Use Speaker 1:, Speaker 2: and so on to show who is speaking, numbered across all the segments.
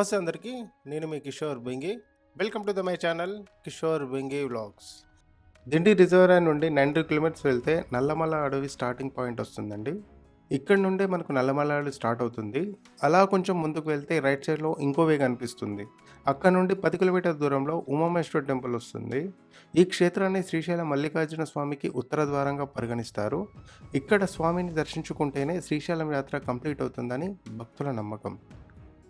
Speaker 1: నమస్తే అందరికీ. నేను మీ Kishore Bengi. Welcome to my channel Kishore Bengi vlogs. Dindi reservoir నుండి 90 కిలోమీటర్స్ వెళ్తే నల్లమల అడవి స్టార్టింగ్ పాయింట్ వస్తుందండి. ఇక్కడ నుండే మనకు నల్లమల అడవి స్టార్ట్ అవుతుంది. అలా కొంచెం ముందుకు వెళ్తే రైట్ సైడ్లో ఇంకో వే కనిపిస్తుంది. అక్కడ నుండి 10 కిలోమీటర్ దూరంలో ఉమామహేశ్వర టెంపుల్ వస్తుంది. ఈ క్షేత్రాన్ని శ్రీశైలం మల్లికార్జున స్వామికి ఉత్తర ద్వారంగా పరిగణిస్తారు. ఇక్కడ స్వామిని దర్శించుకుంటేనే శ్రీశైలం యాత్ర కంప్లీట్ అవుతుందని భక్తుల నమ్మకం.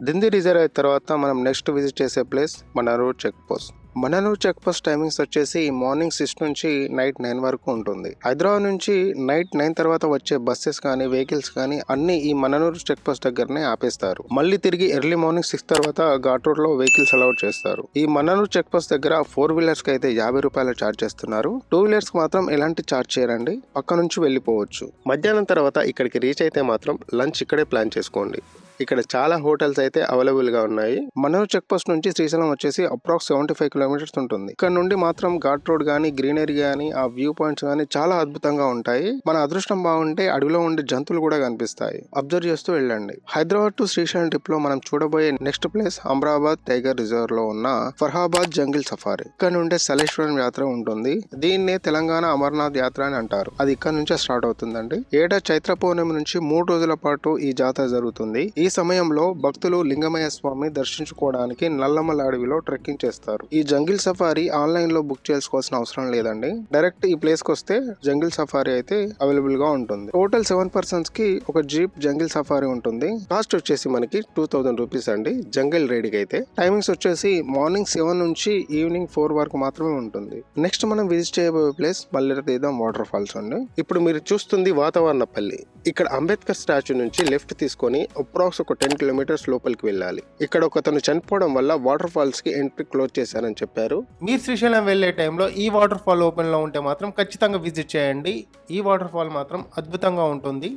Speaker 1: దిండి రిజర్వాయర్ తర్వాత మనం నెక్స్ట్ విజిట్ చేసే place Mannanur check post. Mannanur check post timings వచ్చేసి మార్నింగ్ 6 నుంచి నైట్ 9 వరకు ఉంటుంది. హైదరాబాద్ నుంచి నైట్ 9 తర్వాత వచ్చే బస్సెస్ కానీ వెహికల్స్ కానీ అన్ని ఈ మననూరు చెక్ పోస్ట్ దగ్గరనే ఆపేస్తారు. మళ్ళీ తిరిగి ఎర్లీ మార్నింగ్ 6 తర్వాత ఘాట్ రోడ్ లో వెహికల్స్ అలౌట్ చేస్తారు. ఈ మననూరు చెక్ పోస్ట్ దగ్గర 4 వీలర్స్ కి అయితే 50 రూపాయలు ఛార్జ్ చేస్తున్నారు. 2 వీలర్స్ కి మాత్రం ఎలాంటి ఛార్జ్ చేయరండి, పక్క నుంచి వెళ్ళిపోవచ్చు. మధ్యాహ్నం తర్వాత ఇక్కడికి రీచ్ అయితే మాత్రం లంచ్ ఇక్కడే ప్లాన్ చేసుకోండి. ఇక్కడ చాలా హోటల్స్ అయితే అవైలబుల్ గా ఉన్నాయి. మనూరు చెక్ పోస్ట్ నుంచి శ్రీశైలం వచ్చేసి అప్రాక్స్ 75 కిలోమీటర్స్ ఉంటుంది. ఇక్కడ నుండి మాత్రం ఘాట్ రోడ్ గానీ, గ్రీనరీ గానీ, ఆ వ్యూ పాయింట్స్ గానీ చాలా అద్భుతంగా ఉంటాయి. మన అదృష్టం బాగుంటే అడవిలో ఉండే జంతువులు కూడా కనిపిస్తాయి. అబ్జర్వ్ చేస్తూ వెళ్ళండి. హైదరాబాద్ టు శ్రీశైలం ట్రిప్ లో మనం చూడబోయే next place Amrabad tiger reserve లో ఉన్న ఫర్హాబాద్ జంగిల్ సఫారీ. ఇక్కడ నుండే సలేశ్వరం యాత్ర ఉంటుంది. దీన్నే తెలంగాణ అమర్నాథ్ యాత్ర అని అంటారు. అది ఇక్కడ నుంచే స్టార్ట్ అవుతుందండి. ఏటా చైత్ర పౌర్ణమి నుంచి 3 రోజుల పాటు ఈ జాతర జరుగుతుంది. ఈ సమయంలో భక్తులు లింగమయ్య స్వామి దర్శించుకోవడానికి నల్లమల అడవిలో ట్రెక్కింగ్ చేస్తారు. ఈ జంగిల్ సఫారీ ఆన్లైన్ లో బుక్ చేసుకోవాల్సిన అవసరం లేదండి. డైరెక్ట్ ఈ ప్లేస్ కి వస్తే జంగిల్ సఫారీ అయితే అవైలబుల్ గా ఉంటుంది. టోటల్ 7 పర్సన్స్ కి ఒక జీప్ జంగిల్ సఫారీ ఉంటుంది. కాస్ట్ వచ్చేసి మనకి 2000 రూపీస్ అండి జంగిల్ రైడ్కి అయితే. టైమింగ్స్ వచ్చేసి మార్నింగ్ 7 నుంచి ఈవినింగ్ 4 వరకు మాత్రమే ఉంటుంది. నెక్స్ట్ మనం విజిట్ చేయబోయే ప్లేస్ మల్లెరతీర్థం వాటర్ ఫాల్స్ అండి. ఇప్పుడు మీరు చూస్తుంది వాతావరణపల్లి. ఇక్కడ అంబేద్కర్ స్టాచ్యూ నుంచి లెఫ్ట్ తీసుకొని అప్రాక్స్ ఒక 10 కిలోమీటర్స్ లోపలికి వెళ్ళాలి. ఇక్కడ ఒకతను చనిపోవడం వల్ల వాటర్ ఫాల్స్ కి ఎంట్రీ క్లోజ్ చేశారని చెప్పారు. మీరు శ్రీశైలం వెళ్లే టైంలో ఈ వాటర్ ఫాల్ ఓపెన్ లో ఉంటే మాత్రం ఖచ్చితంగా విజిట్ చేయండి. ఈ వాటర్ ఫాల్ మాత్రం అద్భుతంగా ఉంటుంది.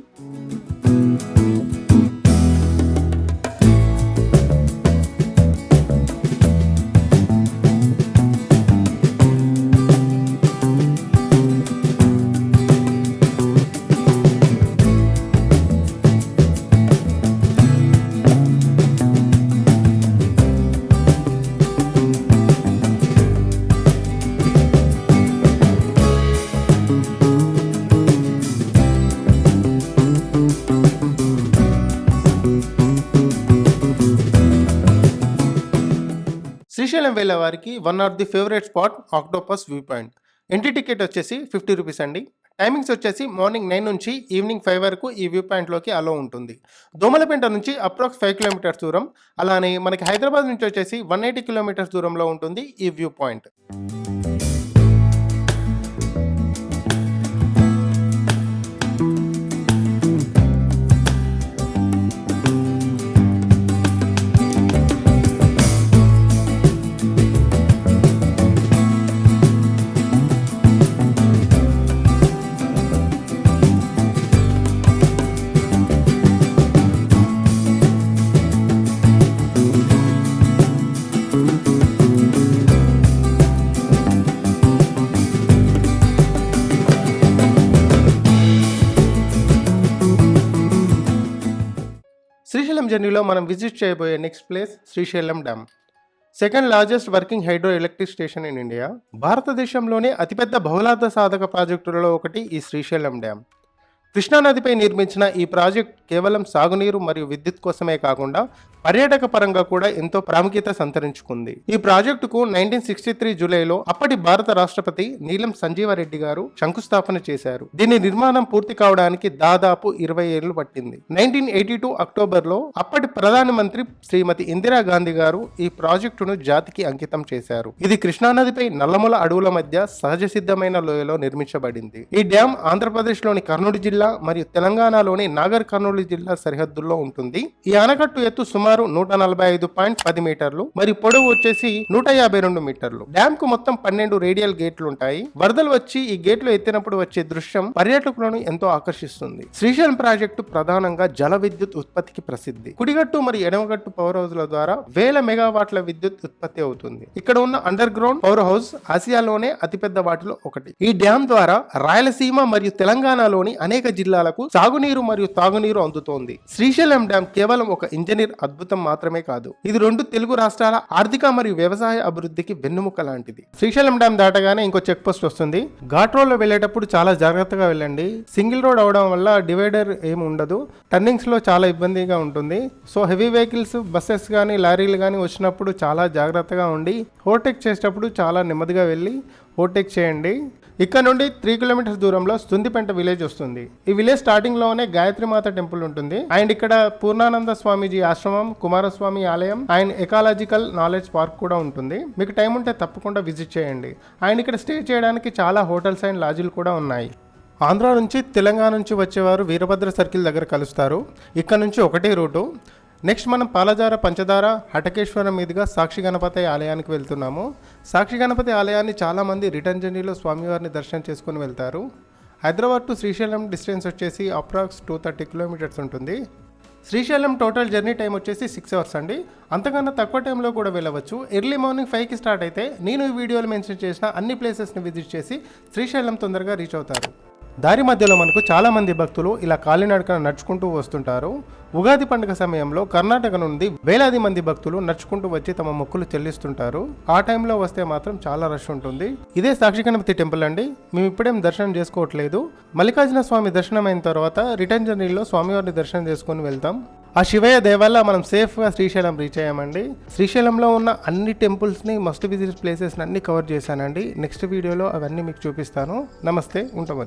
Speaker 1: శ్రీశైలం వెళ్ళే వారికి one of the favourite spot octopus view point. Entry ticket వచ్చేసి 50 రూపీస్ అండి. టైమింగ్స్ వచ్చేసి మార్నింగ్ 9 నుంచి ఈవినింగ్ 5 వరకు ఈ వ్యూ పాయింట్లోకి అలో ఉంటుంది. దోమలపేట నుంచి అప్రాక్స్ 5 కిలోమీటర్స్ దూరం. అలానే మనకి హైదరాబాద్ నుంచి వచ్చేసి 180 కిలోమీటర్స్ దూరంలో ఉంటుంది ఈ వ్యూ పాయింట్. శ్రీశైలం జర్నీలో మనం విజిట్ చేయబోయే next place Srisailam dam. Second largest working hydro electric station in India. భారతదేశంలోనే అతిపెద్ద బహుళార్థ సాధక ప్రాజెక్టులలో ఒకటి ఈ శ్రీశైలం డ్యామ్. కృష్ణానదిపై నిర్మించిన ఈ ప్రాజెక్ట్ కేవలం సాగునీరు మరియు విద్యుత్ కోసమే కాకుండా పర్యాటక పరంగా కూడా ఎంతో ప్రాముఖ్యత సంతరించుకుంది. ఈ ప్రాజెక్టుకు 1963 జూలైలో అప్పటి భారత రాష్ట్రపతి నీలం సంజీవరెడ్డి గారు శంకుస్థాపన చేశారు. దీని నిర్మాణం పూర్తి కావడానికి దాదాపు 20 ఏళ్లు పట్టింది. 1982 అక్టోబర్లో అప్పటి ప్రధానమంత్రి శ్రీమతి ఇందిరాగాంధీ గారు ఈ ప్రాజెక్టును జాతికి అంకితం చేశారు. ఇది కృష్ణానదిపై నల్లమల అడవుల మధ్య సహజ సిద్ధమైన లోయలో నిర్మించబడింది. ఈ డ్యామ్ ఆంధ్రప్రదేశ్లోని కర్నూలు జిల్లా మరియు తెలంగాణలోని నాగర్ కర్నూలు జిల్లా సరిహద్దుల్లో ఉంటుంది. ఈ ఆనకట్టు ఎత్తు సుమారు 145.10 మీటర్లు మరియు పొడవు వచ్చేసి 152 మీటర్లు. డ్యామ్ కు మొత్తం 12 రేడియల్ గేట్లు ఉంటాయి. వరదలు వచ్చి ఈ గేట్లు ఎత్తినప్పుడు వచ్చే దృశ్యం పర్యాటకులను ఎంతో ఆకర్షిస్తుంది. శ్రీశైలం ప్రాజెక్టు ప్రధానంగా జల విద్యుత్ ఉత్పత్తికి ప్రసిద్ధి. కుడిగట్టు మరియు ఎడమగట్టు పవర్ హౌస్ల ద్వారా 1000 మెగావాట్ల విద్యుత్ ఉత్పత్తి అవుతుంది. ఇక్కడ ఉన్న అండర్ గ్రౌండ్ పవర్ హౌస్ ఆసియాలోనే అతిపెద్ద వాటిలో ఒకటి. ఈ డ్యామ్ ద్వారా రాయలసీమ మరియు తెలంగాణలోని అనేక జిల్లాలకు సాగునీరు మరియు తాగునీరు అందుతోంది. శ్రీశైలం డ్యామ్ కేవలం ఒక ఇంజనీర్ అద్భుతం మాత్రమే కాదు, ఇది 2 తెలుగు రాష్ట్రాల ఆర్థిక మరియు వ్యవసాయ అభివృద్ధికి వెన్నుముక లాంటిది. శ్రీశైలం డ్యామ్ దాటగానే ఇంకో చెక్ పోస్ట్ వస్తుంది. ఘాట్ రోడ్ లో వెళ్ళేటప్పుడు చాలా జాగ్రత్తగా వెళ్ళండి. సింగిల్ రోడ్ అవడం వల్ల డివైడర్ ఏమి ఉండదు. టర్నింగ్స్ లో చాలా ఇబ్బందిగా ఉంటుంది. సో హెవీ వెహికల్స్, బస్సెస్ కానీ లారీలు కానీ వచ్చినప్పుడు చాలా జాగ్రత్తగా ఉండి ఓవర్టేక్ చేసేటప్పుడు చాలా నెమ్మదిగా వెళ్ళి ఓవర్టేక్ చేయండి. ఇక్కడ నుండి 3 కిలోమీటర్స్ దూరంలో స్తుందిపెంట విలేజ్ వస్తుంది. ఈ విలేజ్ స్టార్టింగ్ లోనే గాయత్రిమాత టెంపుల్ ఉంటుంది. అండ్ ఇక్కడ పూర్ణానంద స్వామీజీ ఆశ్రమం, కుమారస్వామి ఆలయం అండ్ ఎకాలజికల్ నాలెడ్జ్ పార్క్ కూడా ఉంటుంది. మీకు టైం ఉంటే తప్పకుండా విజిట్ చేయండి. అండ్ ఇక్కడ స్టే చేయడానికి చాలా హోటల్స్ అండ్ లాడ్జీలు కూడా ఉన్నాయి. ఆంధ్ర నుంచి తెలంగాణ నుంచి వచ్చేవారు వీరభద్ర సర్కిల్ దగ్గర కలుస్తారు. ఇక్కడ నుంచి ఒకటే రూటు. నెక్స్ట్ మనం పాలజార, పంచదార, హటకేశ్వరం మీదుగా సాక్షి గణపతి ఆలయానికి వెళ్తున్నాము. సాక్షి గణపతి ఆలయాన్ని చాలామంది రిటర్న్ జర్నీలో స్వామివారిని దర్శనం చేసుకుని వెళ్తారు. హైదరాబాద్ టు శ్రీశైలం డిస్టెన్స్ వచ్చేసి అప్రాక్స్ 230 కిలోమీటర్స్ ఉంటుంది. శ్రీశైలం టోటల్ జర్నీ టైం వచ్చేసి 6 అవర్స్ అండి. అంతకన్నా తక్కువ టైంలో కూడా వెళ్ళవచ్చు. ఎర్లీ మార్నింగ్ 5కి స్టార్ట్ అయితే నేను ఈ వీడియోలో మెన్షన్ చేసిన అన్ని ప్లేసెస్ని విజిట్ చేసి శ్రీశైలం తొందరగా రీచ్ అవుతారు. దారి మధ్యలో మనకు చాలామంది భక్తులు ఇలా కాలినడకన నడుచుకుంటూ వస్తుంటారు. ఉగాది పండుగ సమయంలో కర్ణాటక నుండి వేలాది మంది భక్తులు నడుచుకుంటూ వచ్చి తమ మొక్కులు చెల్లిస్తుంటారు. ఆ టైంలో వస్తే మాత్రం చాలా రష్ ఉంటుంది. ఇదే సాక్షి గణపతి టెంపుల్ అండి. మేము ఇప్పుడేం దర్శనం చేసుకోవట్లేదు. మల్లికార్జున స్వామి దర్శనం అయిన తర్వాత రిటర్న్ జర్నీలో స్వామివారిని దర్శనం చేసుకుని వెళ్తాం. ఆ శివయ్య దేవాల మనం సేఫ్గా శ్రీశైలం రీచ్ అయ్యామండి. శ్రీశైలంలో ఉన్న అన్ని టెంపుల్స్ని, మస్ట్ విజిట్ ప్లేసెస్ని అన్ని కవర్ చేశానండి. నెక్స్ట్ వీడియోలో అవన్నీ మీకు చూపిస్తాను. నమస్తే, ఉంటాం.